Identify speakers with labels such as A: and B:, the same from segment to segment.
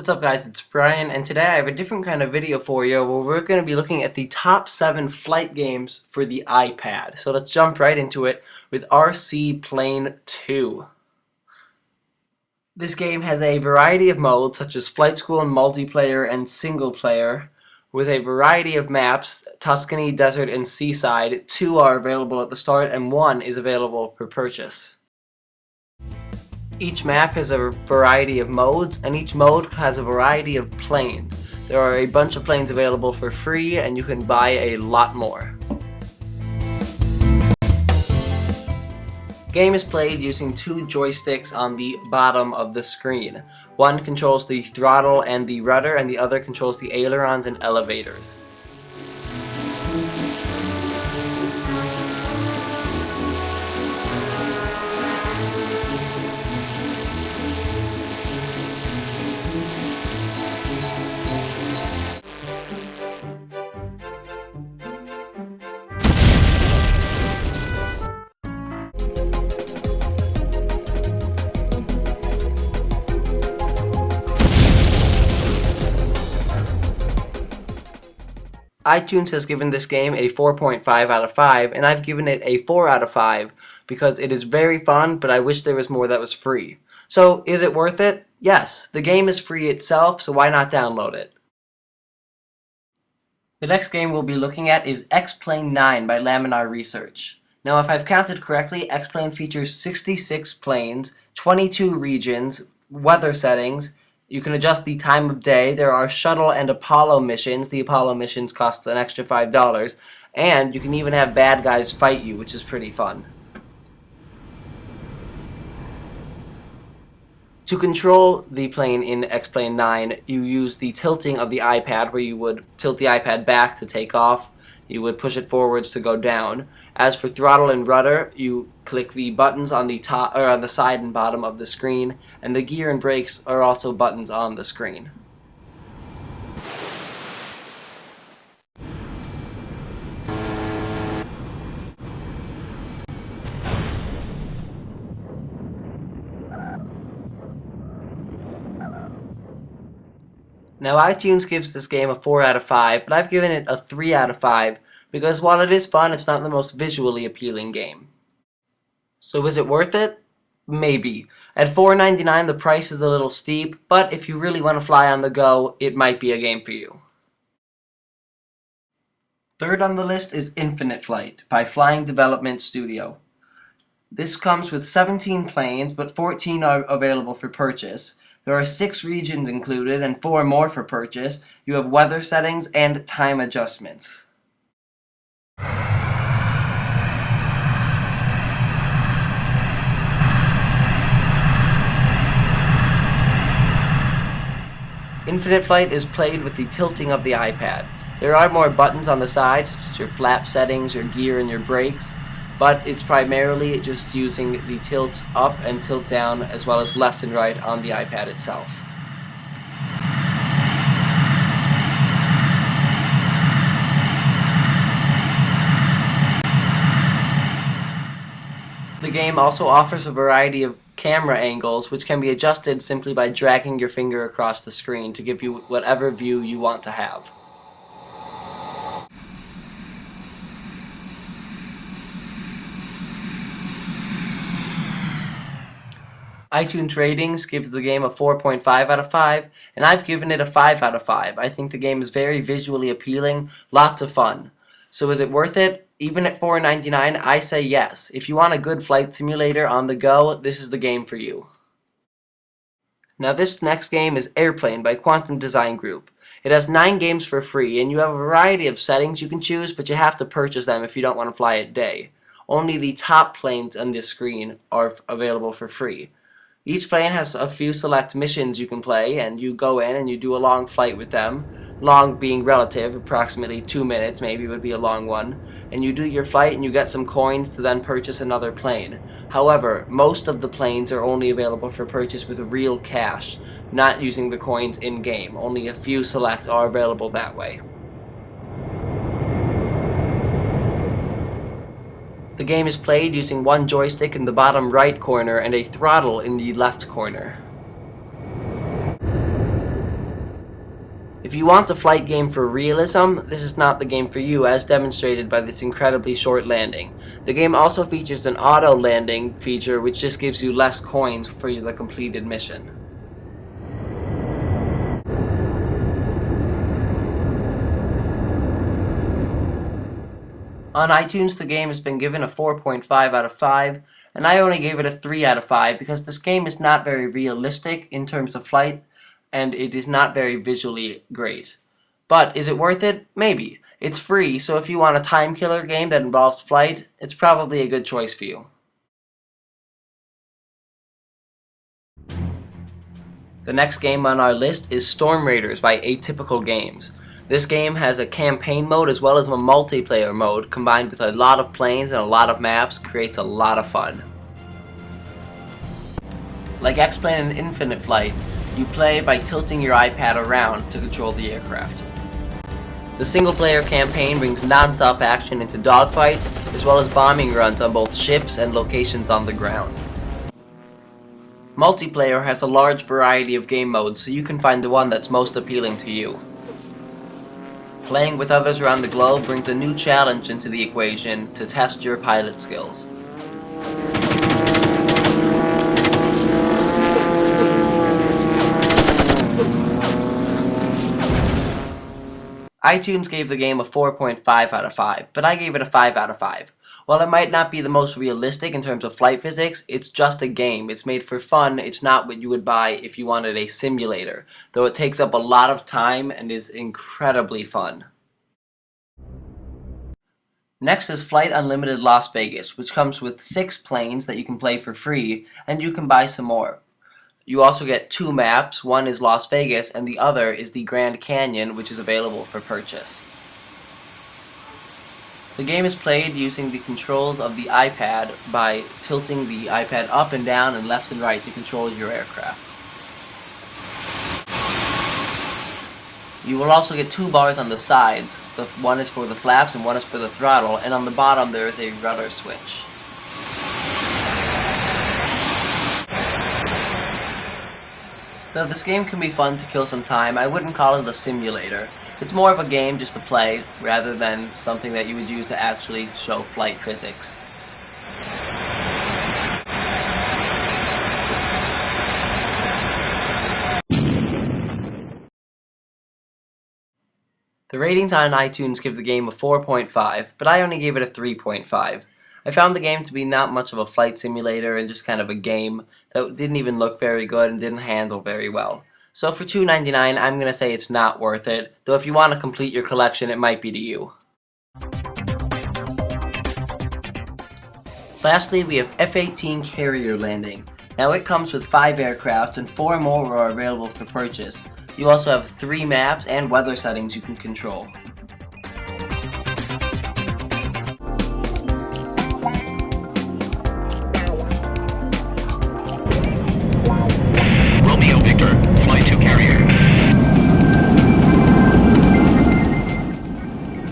A: What's up guys, it's Brian, and today I have a different kind of video for you where we're going to be looking at the top 7 flight games for the iPad. So let's jump right into it with Seaplane 2. This game has a variety of modes such as flight school and multiplayer and single player, with a variety of maps. Tuscany, desert, and seaside. 2 are available at the start and 1 is available for purchase. Each map has a variety of modes, and each mode has a variety of planes. There are a bunch of planes available for free, and you can buy a lot more. The game is played using 2 joysticks on the bottom of the screen. One controls the throttle and the rudder, and the other controls the ailerons and elevators. iTunes has given this game a 4.5 out of 5, and I've given it a 4 out of 5 because it is very fun, but I wish there was more that was free. So, is it worth it? Yes, the game is free itself, so why not download it? The next game we'll be looking at is XPlane 9 by Laminar Research. Now, if I've counted correctly, XPlane features 66 planes, 22 regions, weather settings. You can adjust the time of day. There are shuttle and Apollo missions. The Apollo missions cost an extra $5. And you can even have bad guys fight you, which is pretty fun. To control the plane in XPlane 9, you use the tilting of the iPad, where you would tilt the iPad back to take off. You would push it forwards to go down. As for throttle and rudder, you click the buttons on the top or on the side and bottom of the screen, and the gear and brakes are also buttons on the screen. Now, iTunes gives this game a 4 out of 5, but I've given it a 3 out of 5 because while it is fun, it's not the most visually appealing game. So is it worth it? Maybe. At $4.99, the price is a little steep, but if you really want to fly on the go, it might be a game for you. Third on the list is Infinite Flight by Flying Development Studio. This comes with 17 planes, but 14 are available for purchase. There are 6 regions included and 4 more for purchase. You have weather settings and time adjustments. Infinite Flight is played with the tilting of the iPad. There are more buttons on the sides, such as your flap settings, your gear, and your brakes, but it's primarily just using the tilt up and tilt down, as well as left and right on the iPad itself. The game also offers a variety of camera angles, which can be adjusted simply by dragging your finger across the screen to give you whatever view you want to have. iTunes ratings gives the game a 4.5 out of 5, and I've given it a 5 out of 5. I think the game is very visually appealing, lots of fun. So is it worth it? Even at $4.99, I say yes. If you want a good flight simulator on the go, this is the game for you. Now this next game is Airplane by Quantum Design Group. It has 9 games for free, and you have a variety of settings you can choose, but you have to purchase them if you don't want to fly at day. Only the top planes on this screen are available for free. Each plane has a few select missions you can play, and you go in and you do a long flight with them. Long being relative, approximately 2 minutes maybe would be a long one. And you do your flight and you get some coins to then purchase another plane. However, most of the planes are only available for purchase with real cash, not using the coins in-game. Only a few select are available that way. The game is played using one joystick in the bottom right corner and a throttle in the left corner. If you want a flight game for realism, this is not the game for you, as demonstrated by this incredibly short landing. The game also features an auto landing feature, which just gives you less coins for the completed mission. On iTunes, the game has been given a 4.5 out of 5, and I only gave it a 3 out of 5 because this game is not very realistic in terms of flight, and it is not very visually great. But is it worth it? Maybe. It's free, so if you want a time killer game that involves flight, it's probably a good choice for you. The next game on our list is Storm Raiders by Atypical Games. This game has a campaign mode as well as a multiplayer mode, combined with a lot of planes and a lot of maps, creates a lot of fun. Like XPlane and Infinite Flight, you play by tilting your iPad around to control the aircraft. The single-player campaign brings non-stop action into dogfights, as well as bombing runs on both ships and locations on the ground. Multiplayer has a large variety of game modes, so you can find the one that's most appealing to you. Playing with others around the globe brings a new challenge into the equation to test your pilot skills. iTunes gave the game a 4.5 out of 5, but I gave it a 5 out of 5. While it might not be the most realistic in terms of flight physics, it's just a game. It's made for fun. It's not what you would buy if you wanted a simulator, though it takes up a lot of time and is incredibly fun. Next is Flight Unlimited Las Vegas, which comes with 6 planes that you can play for free, and you can buy some more. You also get 2 maps. One is Las Vegas, and the other is the Grand Canyon, which is available for purchase. The game is played using the controls of the iPad by tilting the iPad up and down and left and right to control your aircraft. You will also get 2 bars on the sides. One is for the flaps and one is for the throttle, and on the bottom there is a rudder switch. Though this game can be fun to kill some time, I wouldn't call it a simulator. It's more of a game just to play, rather than something that you would use to actually show flight physics. The ratings on iTunes give the game a 4.5, but I only gave it a 3.5. I found the game to be not much of a flight simulator and just kind of a game that didn't even look very good and didn't handle very well. So for $2.99, I'm going to say it's not worth it, though if you want to complete your collection, it might be to you. Lastly, we have F18 Carrier Landing. Now it comes with 5 aircraft and 4 more are available for purchase. You also have 3 maps and weather settings you can control.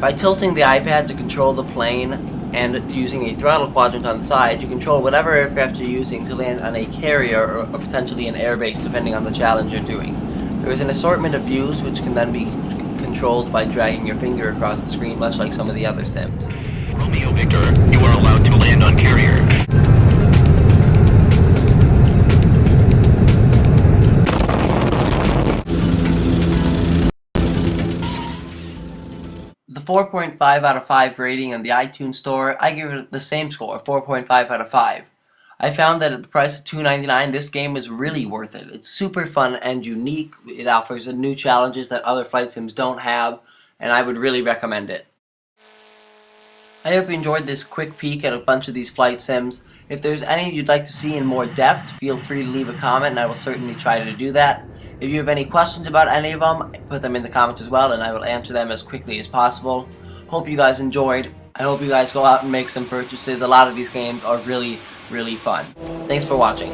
A: By tilting the iPad to control the plane and using a throttle quadrant on the side, you control whatever aircraft you're using to land on a carrier or potentially an airbase depending on the challenge you're doing. There is an assortment of views which can then be controlled by dragging your finger across the screen, much like some of the other sims.
B: Romeo Victor, you are allowed to land on carrier.
A: The 4.5 out of 5 rating on the iTunes store, I give it the same score, 4.5 out of 5. I found that at the price of $2.99, this game is really worth it. It's super fun and unique. It offers new challenges that other flight sims don't have, and I would really recommend it. I hope you enjoyed this quick peek at a bunch of these flight sims. If there's any you'd like to see in more depth, feel free to leave a comment and I will certainly try to do that. If you have any questions about any of them, put them in the comments as well and I will answer them as quickly as possible. Hope you guys enjoyed. I hope you guys go out and make some purchases. A lot of these games are really fun. Thanks for watching.